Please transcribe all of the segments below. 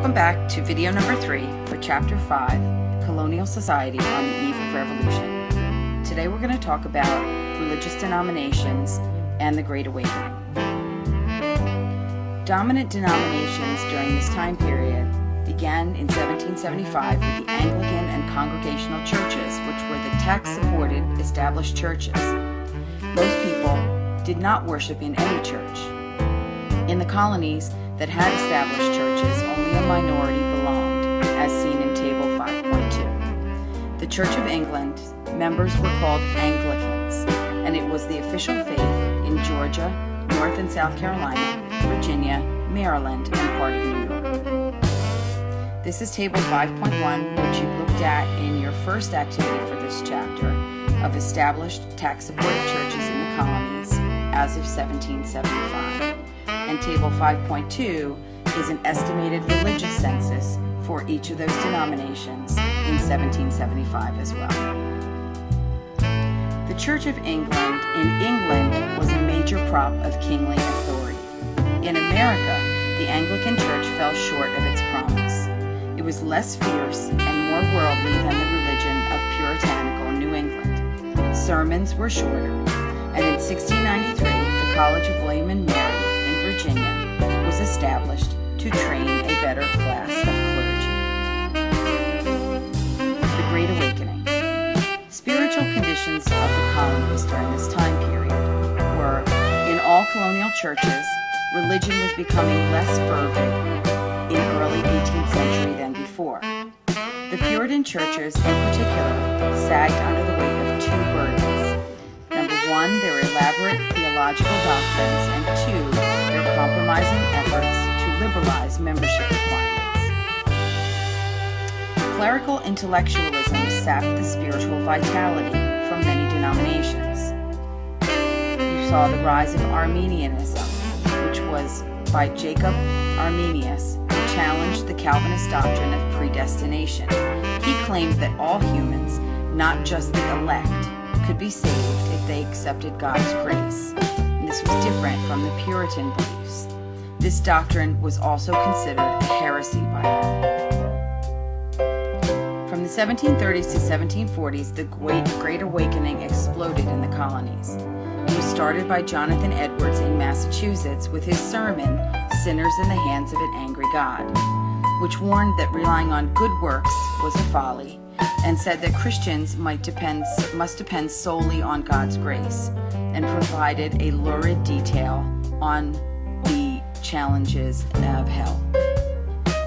Welcome back to video number 3 for Chapter 5, Colonial Society on the Eve of Revolution. Today we're going to talk about religious denominations and the Great Awakening. Dominant denominations during this time period began in 1775 with the Anglican and Congregational churches, which were the tax-supported established churches. Most people did not worship in any church. In the colonies that had established churches, only a minority belonged, as seen in Table 5.2. The Church of England members were called Anglicans, and it was the official faith in Georgia, North and South Carolina, Virginia, Maryland, and part of New York. This is Table 5.1, which you looked at in your first activity for this chapter of established tax-supported churches in the colonies as of 1775. And Table 5.2 is an estimated religious census for each of those denominations in 1775 as well. The Church of England in England was a major prop of kingly authority. In America, the Anglican Church fell short of its promise. It was less fierce and more worldly than the religion of puritanical New England. Sermons were shorter, and in 1693, the College of William and Mary Virginia was established to train a better class of clergy. The Great Awakening. Spiritual conditions of the colonies during this time period were, in all colonial churches, religion was becoming less fervid in early 18th century than before. The Puritan churches, in particular, sagged under the weight of two burdens. Number one, their elaborate theological doctrines, and two, their compromising efforts to liberalize membership requirements. Clerical intellectualism sapped the spiritual vitality from many denominations. You saw the rise of Arminianism, which was by Jacob Arminius, who challenged the Calvinist doctrine of predestination. He claimed that all humans, not just the elect, could be saved if they accepted God's grace. This was different from the Puritan beliefs. This doctrine was also considered a heresy by them. From the 1730s to 1740s, the Great Awakening exploded in the colonies. It was started by Jonathan Edwards in Massachusetts with his sermon, Sinners in the Hands of an Angry God, which warned that relying on good works was a folly, and said that Christians must depend solely on God's grace, and provided a lurid detail on the challenges of hell.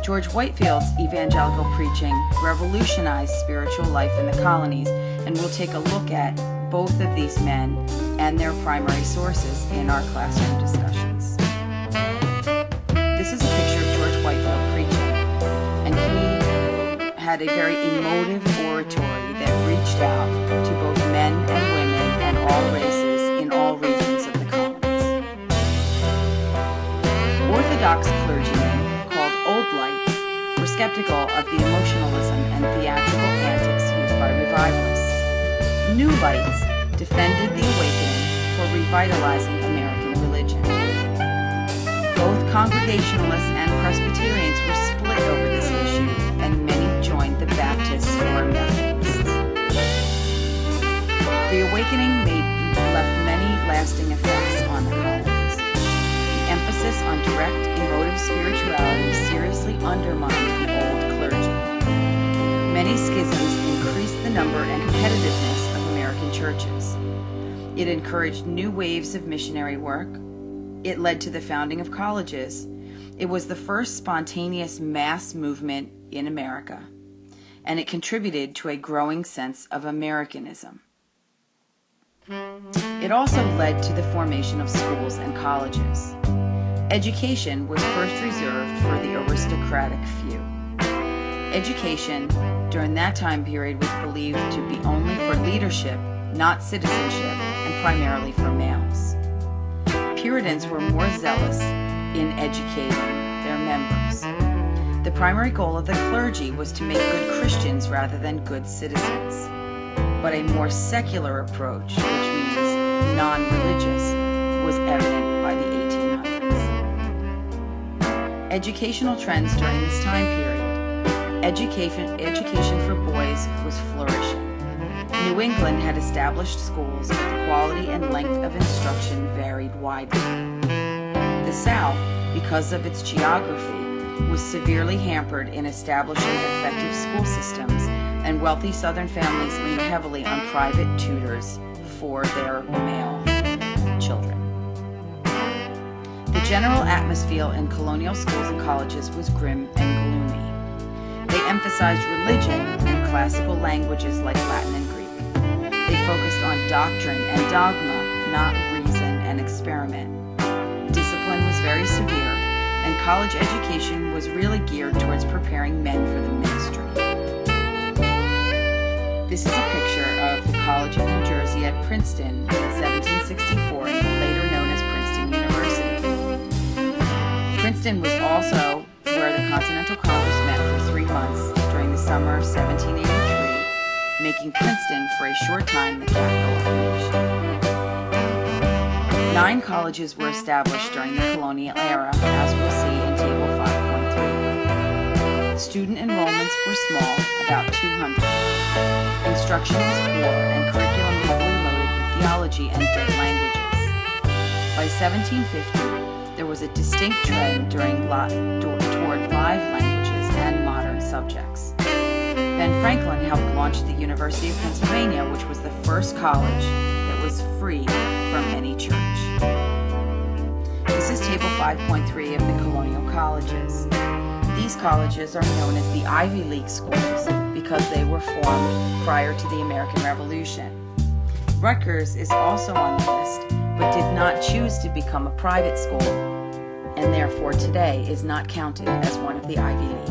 George Whitefield's evangelical preaching revolutionized spiritual life in the colonies, and we'll take a look at both of these men and their primary sources in our classroom discussions. This is a picture of George Whitefield preaching, and he had a very emotive oratory that reached out to both men and women and all races in all regions of the colonies. Orthodox clergymen, called Old Lights, were skeptical of the emotionalism and theatrical antics used by revivalists. New Lights defended the awakening for revitalizing American religion. Both Congregationalists and Presbyterians were split over this issue, and many joined the Baptists or Methodists. The awakening left many lasting effects on the colonies. The emphasis on direct emotive spirituality seriously undermined the old clergy. Many schisms increased the number and competitiveness of American churches. It encouraged new waves of missionary work. It led to the founding of colleges. It was the first spontaneous mass movement in America, and it contributed to a growing sense of Americanism. It also led to the formation of schools and colleges. Education was first reserved for the aristocratic few. Education during that time period was believed to be only for leadership, not citizenship, and primarily for males. Puritans were more zealous in educating their members. The primary goal of the clergy was to make good Christians rather than good citizens. But a more secular approach, which means non-religious, was evident by the 1800s. Educational trends during this time period. Education for boys was flourishing. New England had established schools, but the quality and length of instruction varied widely. The South, because of its geography, was severely hampered in establishing effective school systems, and wealthy Southern families leaned heavily on private tutors for their male children. The general atmosphere in colonial schools and colleges was grim and gloomy. They emphasized religion and classical languages like Latin and Greek. They focused on doctrine and dogma, not reason and experiment. Discipline was very severe, and college education was really geared towards preparing men for the ministry. This is a picture of the College of New Jersey at Princeton in 1764, later known as Princeton University. Princeton was also where the Continental Congress met for 3 months during the summer of 1783, making Princeton for a short time the capital of the nation. 9 colleges were established during the colonial era, as we'll see in Table 5.3. Student enrollments were small, about 200. Instruction was poor, and curriculum heavily loaded with theology and dead languages. By 1750, there was a distinct trend toward live languages and modern subjects. Ben Franklin helped launch the University of Pennsylvania, which was the first college that was free from any church. This is Table 5.3 of the colonial colleges. These colleges are known as the Ivy League schools because they were formed prior to the American Revolution. Rutgers is also on the list, but did not choose to become a private school, and therefore today is not counted as one of the Ivy League.